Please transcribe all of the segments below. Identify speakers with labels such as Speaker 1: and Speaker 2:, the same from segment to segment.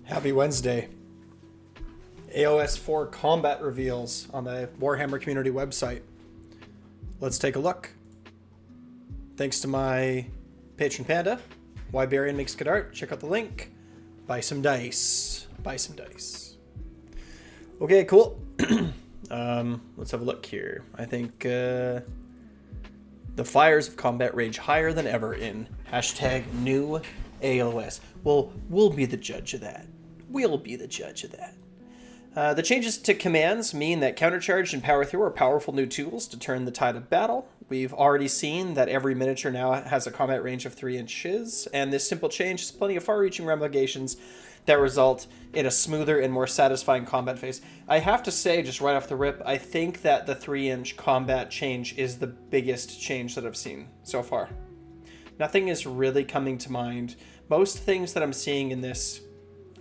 Speaker 1: Happy Wednesday. AoS 4 combat reveals on the Warhammer community website. Let's take a look. Thanks to my patron panda, Wybarian makes good art. Check out the link. Buy some dice. Buy some dice. Okay, cool. Let's have a look here. I think the fires of combat rage higher than ever in #new AoS. Well, we'll be the judge of that. We'll be the judge of that. The changes to commands mean that Countercharge and Power Through are powerful new tools to turn the tide of battle. We've already seen that every miniature now has a combat range of 3 inches, and this simple change has plenty of far-reaching ramifications that result in a smoother and more satisfying combat phase. I have to say, just right off the rip, I think that the 3-inch combat change is the biggest change that I've seen so far. Nothing is really coming to mind. Most things that I'm seeing in this,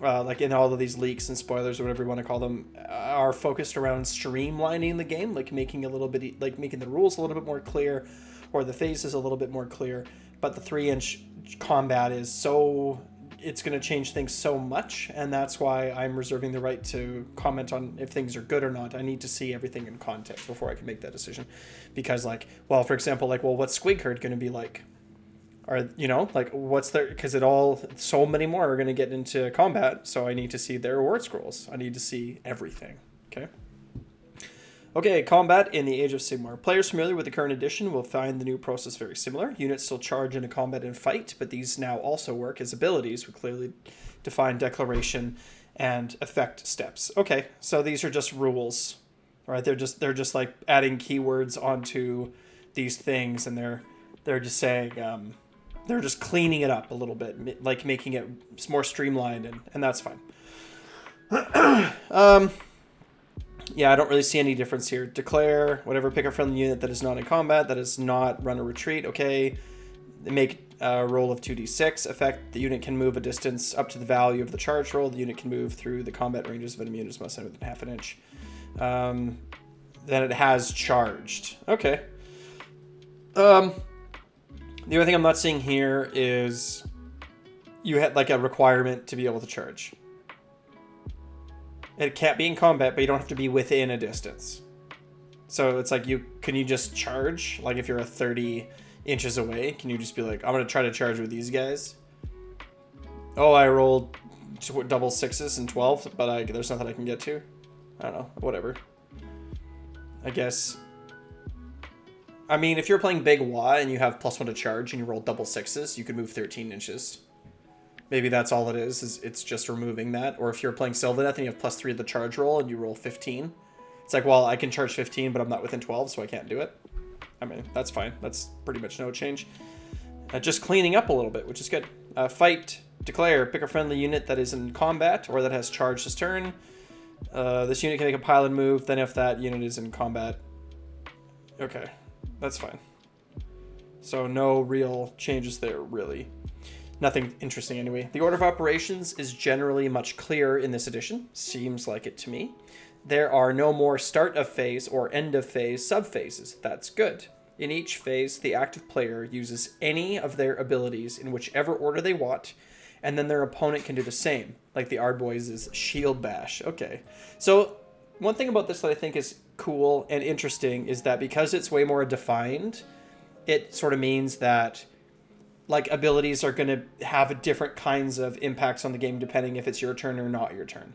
Speaker 1: like in all of these leaks and spoilers or whatever you want to call them, are focused around streamlining the game, like making making the rules a little bit more clear, or the phases a little bit more clear. But the 3-inch combat is it's going to change things so much, and that's why I'm reserving the right to comment on if things are good or not. I need to see everything in context before I can make that decision. Because, for example, what's Squig Herd going to be like? Or, what's there? Because so many more are going to get into combat, so I need to see their reward scrolls. I need to see everything, okay? Okay, combat in the Age of Sigmar. Players familiar with the current edition will find the new process very similar. Units still charge into combat and fight, but these now also work as abilities with clearly defined declaration and effect steps. Okay, so these are just rules, right? They're just like adding keywords onto these things, and they're just saying they're just cleaning it up a little bit, like making it more streamlined, and that's fine. Yeah, I don't really see any difference here. Declare whatever pick a friendly unit that is not in combat, that is not run or retreat. Okay. Make a roll of 2d6. Effect, the unit can move a distance up to the value of the charge roll. The unit can move through the combat ranges of enemy units must end within half an inch. Then it has charged. Okay. The only thing I'm not seeing here is you had a requirement to be able to charge. It can't be in combat, but you don't have to be within a distance. So it's can you just charge? Like if you're 30 inches away, can you just be like, I'm going to try to charge with these guys? Oh, I rolled double 6s and 12, but there's nothing I can get to. I don't know, whatever. I guess. I mean, if you're playing Big Wa and you have +1 to charge and you roll double 6s, you can move 13 inches. Maybe that's all it is it's just removing that. Or if you're playing Sylvaneth and you have +3 to the charge roll and you roll 15, it's I can charge 15, but I'm not within 12, so I can't do it. I mean, that's fine. That's pretty much no change. Just cleaning up a little bit, which is good. Fight, declare, pick a friendly unit that is in combat or that has charged this turn. This unit can make a pile and move, then if that unit is in combat. Okay, that's fine. So no real changes there, really. Nothing interesting anyway. The order of operations is generally much clearer in this edition. Seems like it to me. There are no more start of phase or end of phase subphases. That's good. In each phase, the active player uses any of their abilities in whichever order they want, and then their opponent can do the same. Like the Ardboys' Shield Bash. Okay. So one thing about this that I think is cool and interesting is that because it's way more defined, it sort of means that abilities are going to have different kinds of impacts on the game depending if it's your turn or not your turn.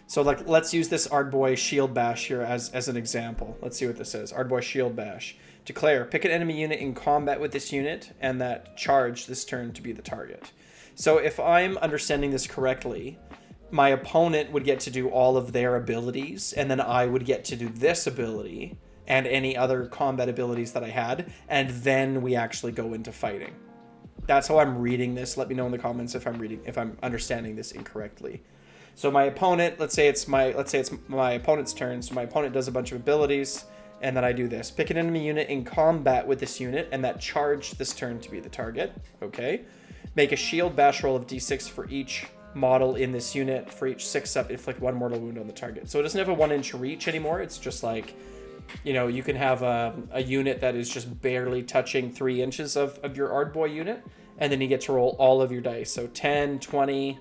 Speaker 1: So let's use this Ardboy Shield Bash here as an example. Let's see what this is. Ardboy Shield Bash. Declare, pick an enemy unit in combat with this unit and that charge this turn to be the target. So if I'm understanding this correctly, my opponent would get to do all of their abilities, and then I would get to do this ability and any other combat abilities that I had, and then we actually go into fighting. That's how I'm reading this. Let me know in the comments if I'm understanding this incorrectly. So my opponent, let's say it's my opponent's turn. So my opponent does a bunch of abilities, and then I do this. Pick an enemy unit in combat with this unit, and that charge this turn to be the target. Okay. Make a shield bash roll of d6 for each model in this unit. For each 6-up, inflict 1 mortal wound on the target. So it doesn't have a 1-inch reach anymore. It's just you can have a unit that is just barely touching 3 inches of your Ardboy unit, and then you get to roll all of your dice. So 10, 20,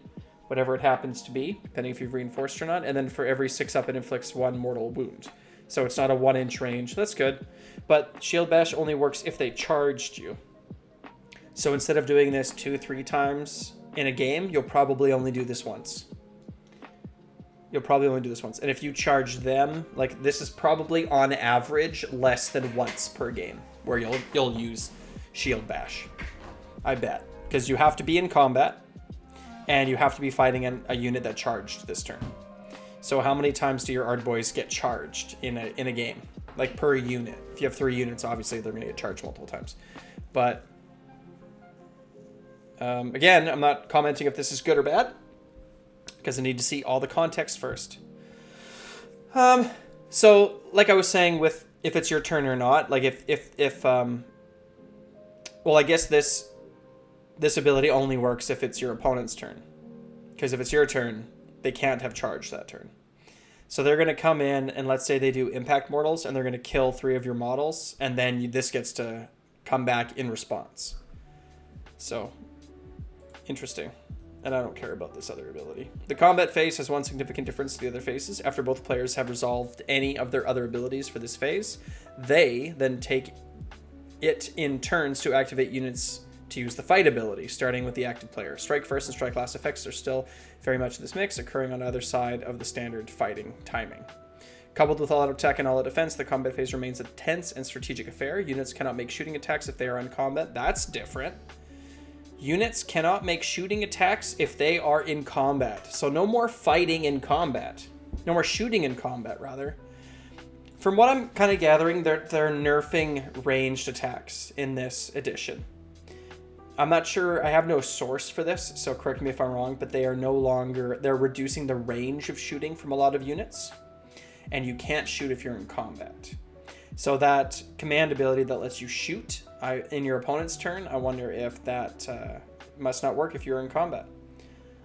Speaker 1: whatever it happens to be, depending if you've reinforced or not. And then for every 6 up, it inflicts 1 mortal wound. So it's not a 1-inch range. That's good. But Shield Bash only works if they charged you. So instead of doing this 2-3 times in a game, you'll probably only do this once. You'll probably only do this once. And if you charge them, like this is probably on average less than once per game where you'll use Shield Bash. I bet. Because you have to be in combat and you have to be fighting a unit that charged this turn. So how many times do your Ard Boys get charged in a game? Like per unit. If you have 3 units, obviously they're going to get charged multiple times. But again, I'm not commenting if this is good or bad, because I need to see all the context first. So like I was saying with if it's your turn or not, like if well, I guess this ability only works if it's your opponent's turn. Because if it's your turn, they can't have charged that turn. So they're going to come in and let's say they do impact mortals and they're going to kill 3 of your models, and then this gets to come back in response. So interesting. And I don't care about this other ability. The combat phase has one significant difference to the other phases. After both players have resolved any of their other abilities for this phase, they then take it in turns to activate units to use the fight ability, starting with the active player. Strike first and strike last effects are still very much this mix, occurring on either side of the standard fighting timing. Coupled with all-out attack and all-out defense, the combat phase remains a tense and strategic affair. Units cannot make shooting attacks if they are in combat. That's different. Units cannot make shooting attacks if they are in combat. So no more fighting in combat. No more shooting in combat, rather. From what I'm kind of gathering, they're nerfing ranged attacks in this edition. I'm not sure, I have no source for this, so correct me if I'm wrong, but they are no longer, they're reducing the range of shooting from a lot of units, and you can't shoot if you're in combat. So that command ability that lets you shoot in your opponent's turn, I wonder if that must not work if you're in combat.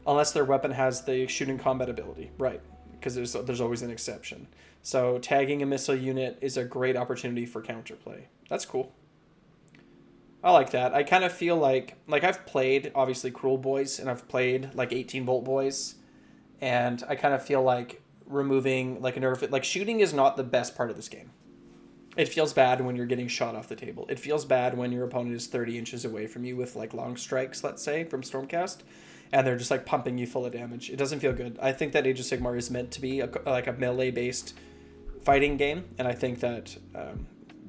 Speaker 1: Unless their weapon has the shoot in combat ability, right, because there's always an exception. So tagging a missile unit is a great opportunity for counterplay. That's cool. I like that. I kind of feel like I've played, obviously, Cruel Boys, and I've played, like, 18-Volt Boys, and I kind of feel like removing, like, a nerf... Like, shooting is not the best part of this game. It feels bad when you're getting shot off the table. It feels bad when your opponent is 30 inches away from you with, like, long strikes, let's say, from Stormcast, and they're just, like, pumping you full of damage. It doesn't feel good. I think that Age of Sigmar is meant to be, a melee-based fighting game, and I think that...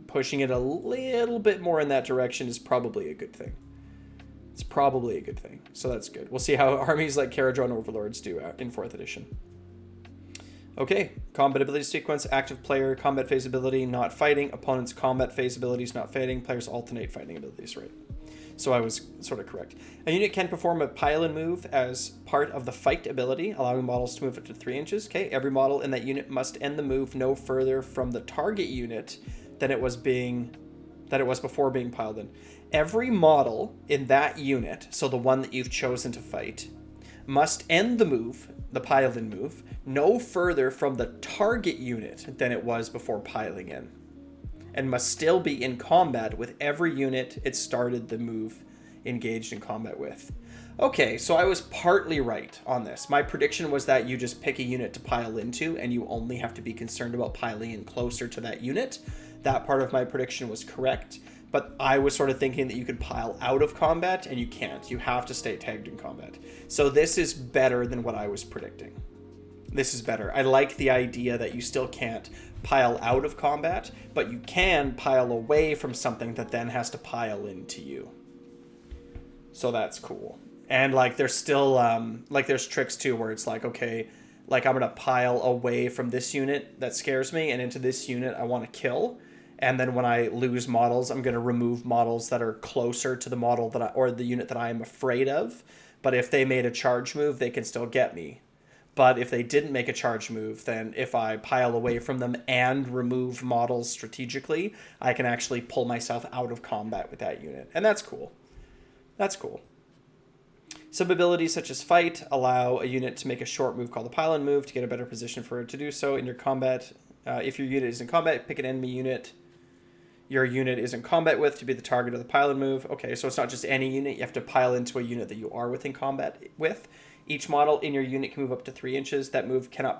Speaker 1: pushing it a little bit more in that direction is probably a good thing. It's probably a good thing. So that's good. We'll see how armies like Caradron Overlords do in 4th edition. Okay, combat ability sequence, active player, combat phase ability, not fighting, opponent's combat phase abilities, not fighting, players alternate fighting abilities, right? So I was sort of correct. A unit can perform a pile-in move as part of the fight ability, allowing models to move up to 3 inches. Okay, every model in that unit must end the move no further from the target unit than it was before being piled in. Every model in that unit, so the one that you've chosen to fight, must end the move, the pile-in move, no further from the target unit than it was before piling in, and must still be in combat with every unit it started the move engaged in combat with. Okay, so I was partly right on this. My prediction was that you just pick a unit to pile into, and you only have to be concerned about piling in closer to that unit. That part of my prediction was correct, but I was sort of thinking that you could pile out of combat, and you can't. You have to stay tagged in combat. So this is better than what I was predicting. This is better. I like the idea that you still can't pile out of combat, but you can pile away from something that then has to pile into you. So that's cool. And like there's still like there's tricks too where it's like, okay, like I'm gonna pile away from this unit that scares me and into this unit I want to kill. And then when I lose models, I'm going to remove models that are closer to the model that or the unit that I am afraid of. But if they made a charge move, they can still get me. But if they didn't make a charge move, then if I pile away from them and remove models strategically, I can actually pull myself out of combat with that unit. And that's cool. That's cool. Some abilities such as Fight allow a unit to make a short move called a pile-in move to get a better position for it to do so in your combat. If your unit is in combat, pick an enemy unit your unit is in combat with to be the target of the pile-in move. Okay, so it's not just any unit. You have to pile into a unit that you are within combat with. Each model in your unit can move up to 3 inches. That move can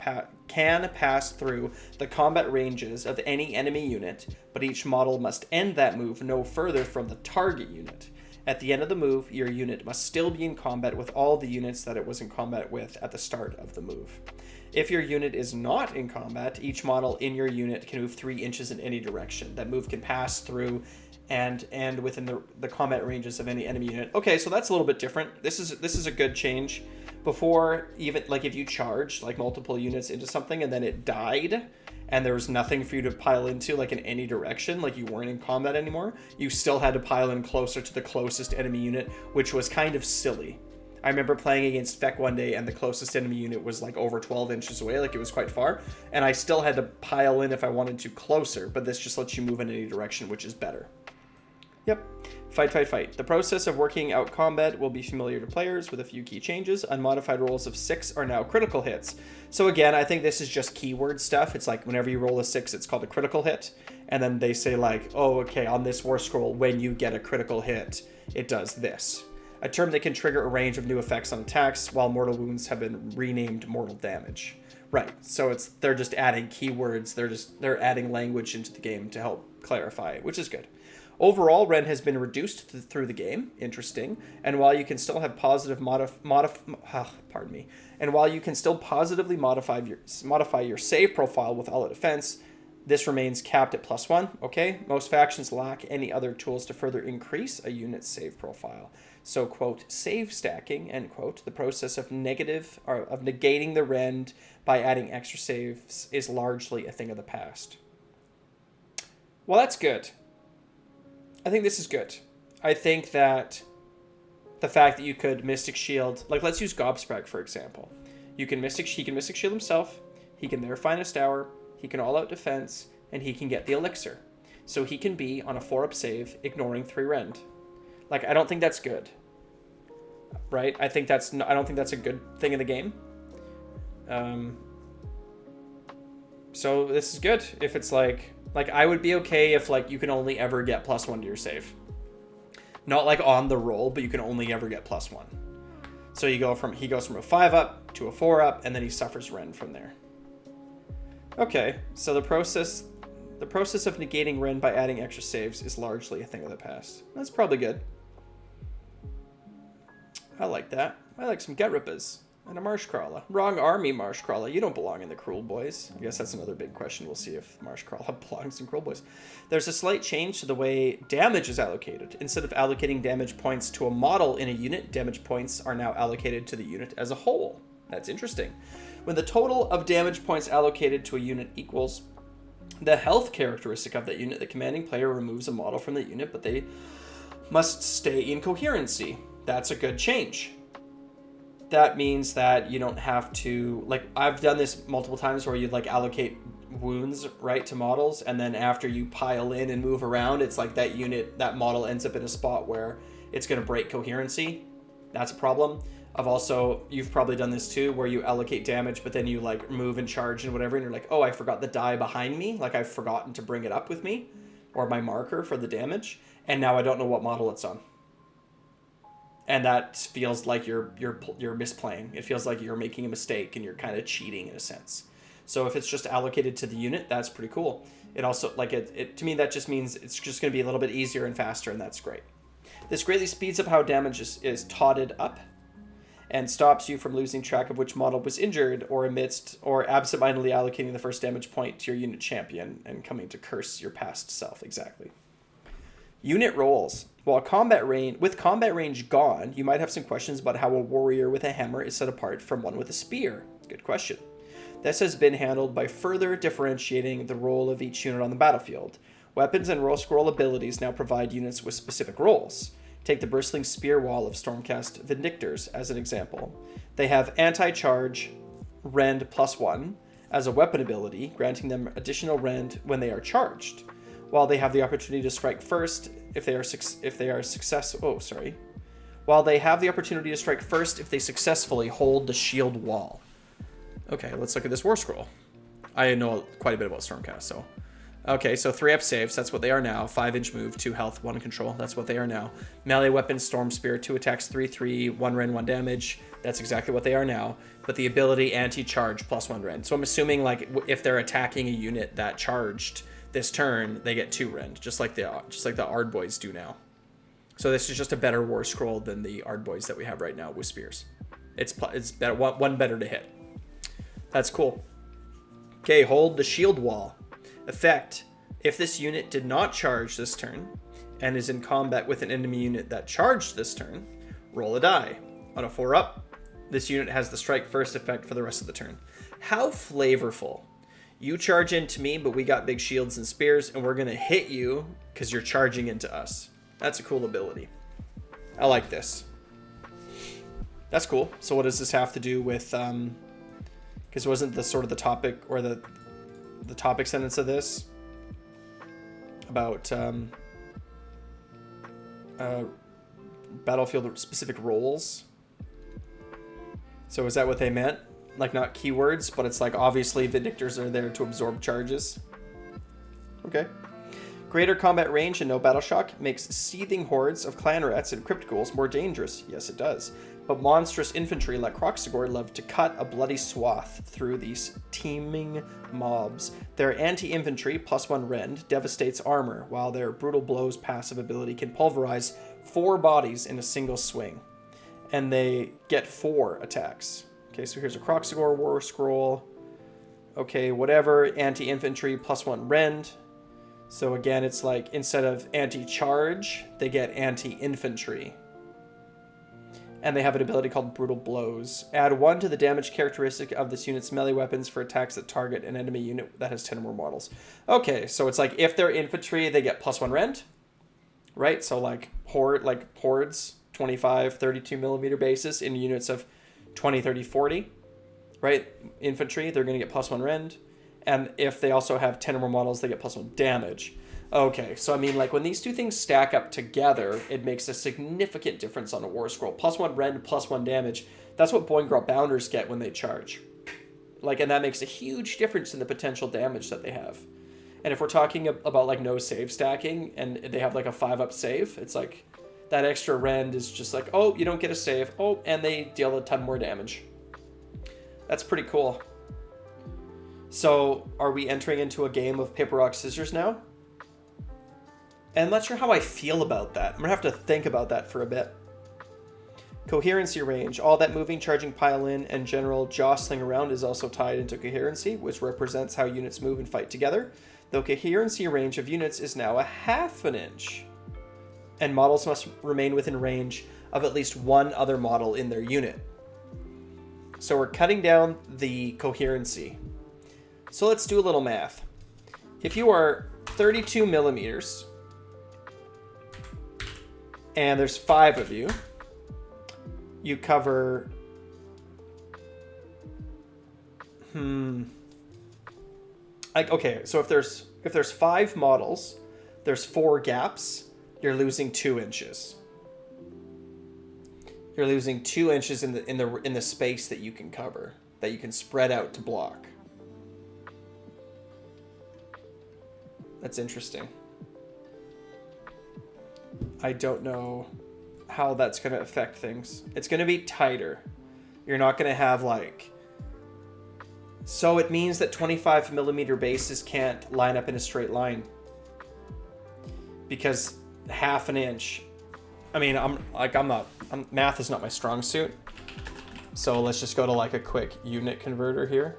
Speaker 1: pass through the combat ranges of any enemy unit, but each model must end that move no further from the target unit. At the end of the move, your unit must still be in combat with all the units that it was in combat with at the start of the move. If your unit is not in combat, each model in your unit can move 3 inches in any direction. That move can pass through and within the combat ranges of any enemy unit. Okay, so that's a little bit different. This is a good change. Before, even like if you charged like multiple units into something and then it died and there was nothing for you to pile into like in any direction, like you weren't in combat anymore, you still had to pile in closer to the closest enemy unit, which was kind of silly. I remember playing against Feck one day and the closest enemy unit was like over 12 inches away, like it was quite far, and I still had to pile in if I wanted to closer, but this just lets you move in any direction, which is better. Yep. Fight, fight, fight. The process of working out combat will be familiar to players with a few key changes. Unmodified rolls of 6 are now critical hits. So again, I think this is just keyword stuff. It's like whenever you roll a 6, it's called a critical hit. And then they say like, oh, okay, on this war scroll, when you get a critical hit, it does this. A term that can trigger a range of new effects on attacks, while mortal wounds have been renamed mortal damage. Right, so they're just adding keywords, they're adding language into the game to help clarify it, which is good. Overall, Ren has been reduced through the game, interesting, and while you can still have positive and while you can still positively modify your save profile with all defense, this remains capped at +1, okay? Most factions lack any other tools to further increase a unit's save profile. So, quote, save stacking, end quote, the process of negating the rend by adding extra saves is largely a thing of the past. Well, that's good. I think this is good. I think that the fact that you could Mystic Shield, like let's use Gobsprak for example. He can Mystic Shield himself, he can their Finest Hour, he can all out defense, and he can get the Elixir. So he can be on a 4-up save, ignoring 3 rend. Like, I don't think that's good. Right? I don't think that's a good thing in the game. So this is good. If it's like I would be okay if like you can only ever get +1 to your save. Not like on the roll, but you can only ever get +1. So he goes from a 5-up to a 4-up, and then he suffers rend from there. Okay, so the process of negating rend by adding extra saves is largely a thing of the past. That's probably good. I like that. I like some Get-Rippas and a Marshcrawler. Wrong army, Marshcrawler. You don't belong in the Cruel Boys. I guess that's another big question. We'll see if Marshcrawler belongs in Cruel Boys. There's a slight change to the way damage is allocated. Instead of allocating damage points to a model in a unit, damage points are now allocated to the unit as a whole. That's interesting. When the total of damage points allocated to a unit equals the health characteristic of that unit, the commanding player removes a model from the unit, but they must stay in coherency. That's a good change. That means that you don't have to, like, I've done this multiple times where you'd like allocate wounds right to models, and then after you pile in and move around, it's like that model ends up in a spot where it's going to break coherency. That's a problem. You've probably done this too, where you allocate damage, but then you like move and charge and whatever, and you're like, oh, I forgot the die behind me. Like I've forgotten to bring it up with me, or my marker for the damage, and now I don't know what model it's on. And that feels like you're misplaying. It feels like you're making a mistake and you're kind of cheating in a sense. So if it's just allocated to the unit, that's pretty cool. It also, like, to me, that just means it's just going to be a little bit easier and faster, and that's great. This greatly speeds up how damage is totted up and stops you from losing track of which model was injured or absentmindedly allocating the first damage point to your unit champion and coming to curse your past self. Exactly. Unit rolls. With combat range gone, you might have some questions about how a warrior with a hammer is set apart from one with a spear. Good question. This has been handled by further differentiating the role of each unit on the battlefield. Weapons and roll scroll abilities now provide units with specific roles. Take the bristling spear wall of Stormcast Vindictors as an example. They have anti-charge rend +1 as a weapon ability, granting them additional rend when they are charged, while they have the opportunity to strike first if they successfully hold the shield wall. Okay, let's look at this war scroll. I know quite a bit about Stormcast, so Okay, so 3-up saves, that's what they are now. 5-inch move, 2 health, 1 control, that's what they are now. Melee weapon, Storm Spear, 2 attacks, 3/3, 1 rend, 1 damage. That's exactly what they are now. But the ability anti-charge plus 1 rend. So I'm assuming like if they're attacking a unit that charged this turn, they get 2 rend, just like the Ard Boys do now. So this is just a better War Scroll than the Ard Boys that we have right now with spears. It's better, one better to hit. That's cool. Okay, hold the shield wall. Effect: if this unit did not charge this turn and is in combat with an enemy unit that charged this turn, roll a die. On a 4-up, this unit has the strike first effect for the rest of the turn. How flavorful. You charge into me, but we got big shields and spears, and we're going to hit you because you're charging into us. That's a cool ability. I like this. That's cool. So what does this have to do with... because wasn't the sort of the topic or the topic sentence of this about battlefield specific roles? So is that what they meant? Like not keywords, but it's like obviously Vindictors are there to absorb charges. Okay. Greater combat range and no battle shock makes seething hordes of clan rats and crypt ghouls more dangerous. Yes, it does. But monstrous infantry like Kroxigor love to cut a bloody swath through these teeming mobs. Their anti-infantry +1 rend devastates armor, while their brutal blows passive ability can pulverize 4 bodies in a single swing. And they get 4 attacks. Okay, so here's a Kroxigor War Scroll. Okay, whatever. Anti-infantry +1 rend. So again, it's like instead of anti-charge, they get anti-infantry. And they have an ability called Brutal Blows. Add 1 to the damage characteristic of this unit's melee weapons for attacks that target an enemy unit that has 10 or more models. Okay, so it's like if they're infantry, they get +1 rend, right? So like hordes, 25, 32 millimeter bases in units of 20, 30, 40, right? Infantry, they're going to get +1 rend. And if they also have 10 or more models, they get +1 damage. Okay, so I mean, like when these two things stack up together, it makes a significant difference on a War Scroll. +1 rend, +1 damage. That's what Boing Girl Bounders get when they charge. Like, and that makes a huge difference in the potential damage that they have. And if we're talking about like no save stacking and they have like a 5-up save, it's like that extra rend is just like, oh, you don't get a save. Oh, and they deal a ton more damage. That's pretty cool. So are we entering into a game of paper, rock, scissors now? And I'm not sure how I feel about that. I'm going to have to think about that for a bit. Coherency range. All that moving, charging, pile in, and general jostling around is also tied into coherency, which represents how units move and fight together. The coherency range of units is now 1/2 inch. And models must remain within range of at least one other model in their unit. So we're cutting down the coherency. So let's do a little math. If you are 32 millimeters... and there's 5 of you, you cover, okay, so if there's 5 models, there's 4 gaps, you're losing 2 inches. You're losing 2 inches in the space that you can cover, that you can spread out to block. That's interesting. I don't know how that's going to affect things. It's going to be tighter. You're not going to have like... So it means that 25 millimeter bases can't line up in a straight line. Because 1/2 inch... I mean, math is not my strong suit. So let's just go to like a quick unit converter here.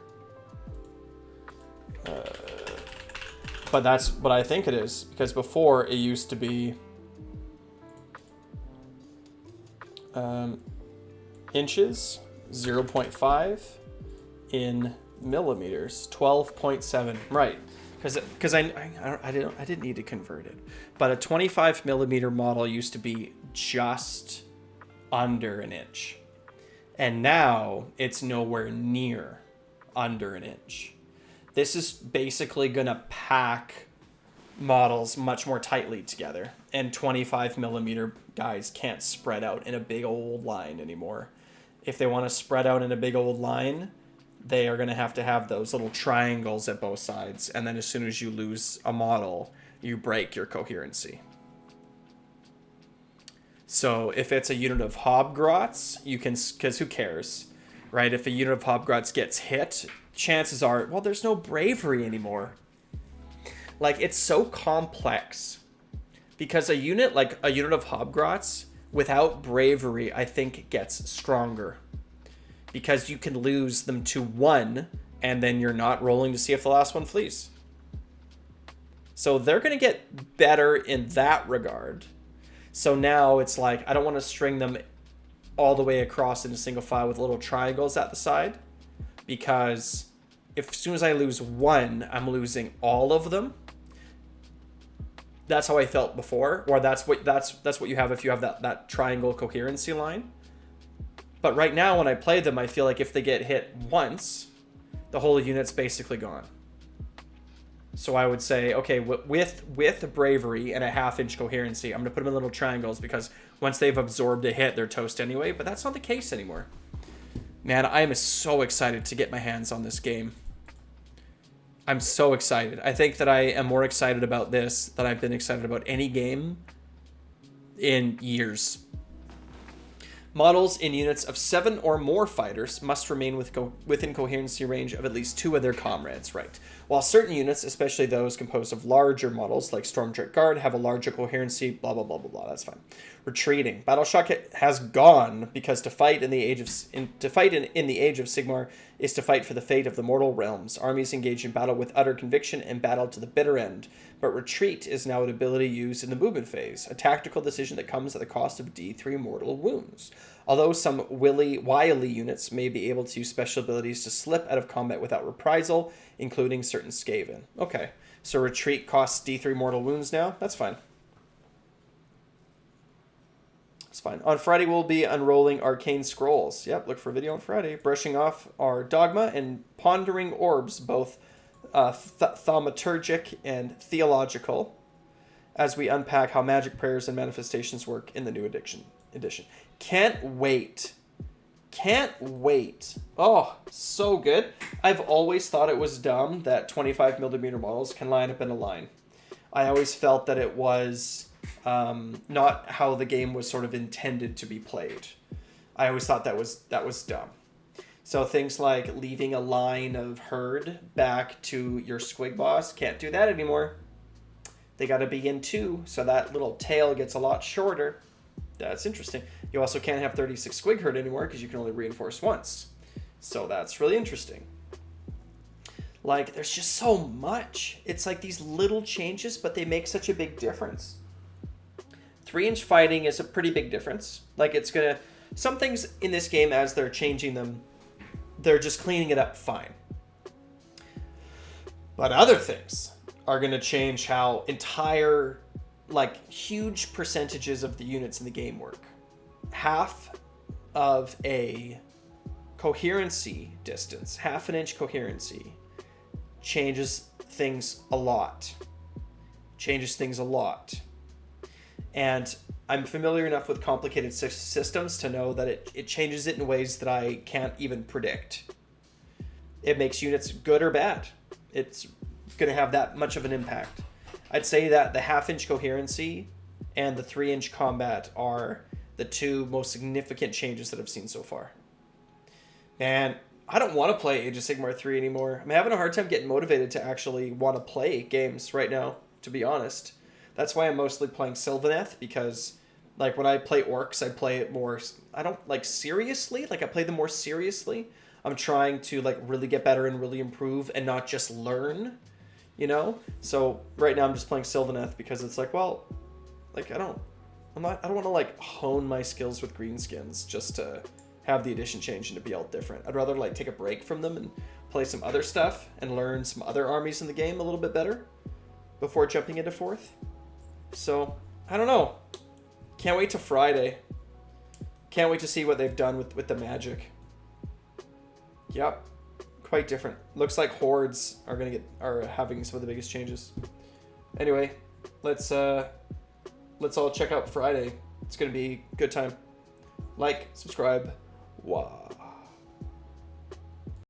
Speaker 1: But that's what I think it is. Because before it used to be... inches, 0.5 in millimeters, 12.7, right? Because I didn't need to convert it, but a 25 millimeter model used to be just under an inch, and now it's nowhere near under an inch. This is basically gonna pack models much more tightly together, and 25 millimeter guys can't spread out in a big old line anymore. If they want to spread out in a big old line, they are going to have those little triangles at both sides. And then as soon as you lose a model, you break your coherency. So if it's a unit of Hobgrots, you can, because who cares, right? If a unit of Hobgrots gets hit, chances are, well, there's no bravery anymore. Like, it's so complex. Because a unit of Hobgrots without bravery, I think, gets stronger. Because you can lose them to 1, and then you're not rolling to see if the last one flees. So they're going to get better in that regard. So now it's like, I don't want to string them all the way across in a single file with little triangles at the side. Because as soon as I lose 1, I'm losing all of them. That's how I felt before. Or that's what you have if you have that triangle coherency line. But right now when I play them, I feel like if they get hit once, the whole unit's basically gone. So I would say, okay, with bravery and a 1/2-inch coherency, I'm going to put them in little triangles because once they've absorbed a hit, they're toast anyway. But that's not the case anymore. Man, I am so excited to get my hands on this game. I'm so excited. I think that I am more excited about this than I've been excited about any game in years. Models in units of 7 or more fighters must remain within coherency range of at least 2 of their comrades, right? While certain units, especially those composed of larger models like Stormdrake Guard, have a larger coherency, blah, blah, blah, blah, blah, that's fine. Retreating. Battle Shock has gone because to fight in the age of Sigmar is to fight for the fate of the mortal realms. Armies engage in battle with utter conviction and battle to the bitter end. But retreat is now an ability used in the movement phase, a tactical decision that comes at the cost of D3 mortal wounds. Although some wily units may be able to use special abilities to slip out of combat without reprisal, including certain Skaven. Okay, so retreat costs D3 mortal wounds now? That's fine. It's fine. On Friday, we'll be unrolling Arcane Scrolls. Yep, look for a video on Friday. Brushing off our Dogma and Pondering Orbs, both thaumaturgic and theological, as we unpack how magic prayers and manifestations work in the new edition. Can't wait. Can't wait. Oh, so good. I've always thought it was dumb that 25mm models can line up in a line. I always felt that it was not how the game was sort of intended to be played. I always thought that was dumb. So things like leaving a line of herd back to your squig boss, can't do that anymore. They got to be in 2, so that little tail gets a lot shorter. That's interesting. You also can't have 36 squig herd anymore because you can only reinforce once. So that's really interesting. Like, there's just so much. It's like these little changes, but they make such a big difference. 3-inch fighting is a pretty big difference. Like, it's going to... Some things in this game, as they're changing them, they're just cleaning it up fine. But other things are going to change how entire, like, huge percentages of the units in the game work. Half of a coherency distance, 1/2-inch coherency, changes things a lot. And I'm familiar enough with complicated systems to know that it changes it in ways that I can't even predict. It makes units good or bad. It's going to have that much of an impact. I'd say that the 1/2-inch coherency and the 3-inch combat are the 2 most significant changes that I've seen so far. And I don't want to play Age of Sigmar 3 anymore. I'm having a hard time getting motivated to actually want to play games right now, to be honest. That's why I'm mostly playing Sylvaneth, because like when I play orcs, I play it more, I don't like seriously, like I play them more seriously. I'm trying to like really get better and really improve and not just learn, you know? So right now I'm just playing Sylvaneth because it's like, well, like I don't want to like hone my skills with greenskins just to have the edition change and to be all different. I'd rather like take a break from them and play some other stuff and learn some other armies in the game a little bit better before jumping into 4th. So, I don't know. Can't wait to Friday. Can't wait to see what they've done with the magic. Yep. Quite different. Looks like hordes are having some of the biggest changes. Anyway, let's all check out Friday. It's gonna be a good time. Like, subscribe. Wow.